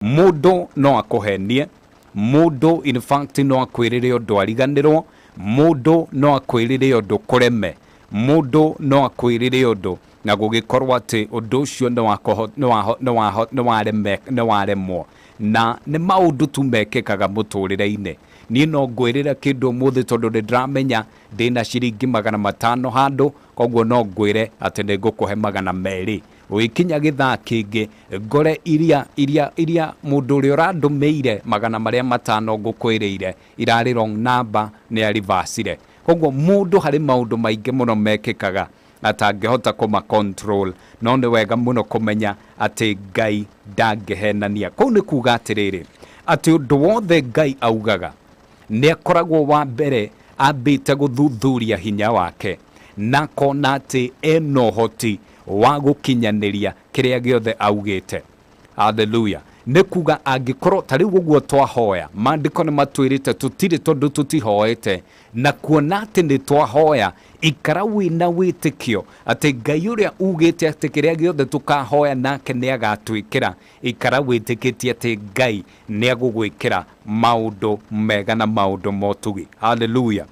Mundu no akohenie, mundu in fact no akwirire undu ariganirwo, mundu no akwirire undu kureme, mundu no akwirire undu na gugikorwo ati undu ucio no waremwo na ni maundu tu mekikaga muturire-ini. Ni no ngwirira kindu muthi tondu ndramenya ndina ciringi 500 handu, koguo no ngwire ati nigukuhe 200 wikinya githaa kingi ngore iria mundu uri urandumeire 500 ngukwirire irari wrong number ni arivasire. Koguo mundu hari maundu maingi muno mekikaga atangihota kuma control, no ni wega muno kumenya ati Ngai ndangihenania. Kou ni kuga atiriri ati undu wothe Ngai augaga ni akoragwo wa mbere ambite guthuthuria hinya wake na kona ati eno hoti wa gukinyaniria kiria giothe augite. Hallelujah. Ni kuga angikorwo tari uguo twahoya, mandiko ni matwirite tutiri tondu tutihoete, na kuona ati ni twahoya ikara wina witikio ati Ngai uria ugite ati kiria giothe tukahoya nake ni agatwikira, ikara witikitie ati Ngai ni agugwikira maundu mega na maundu motugi. Hallelujah.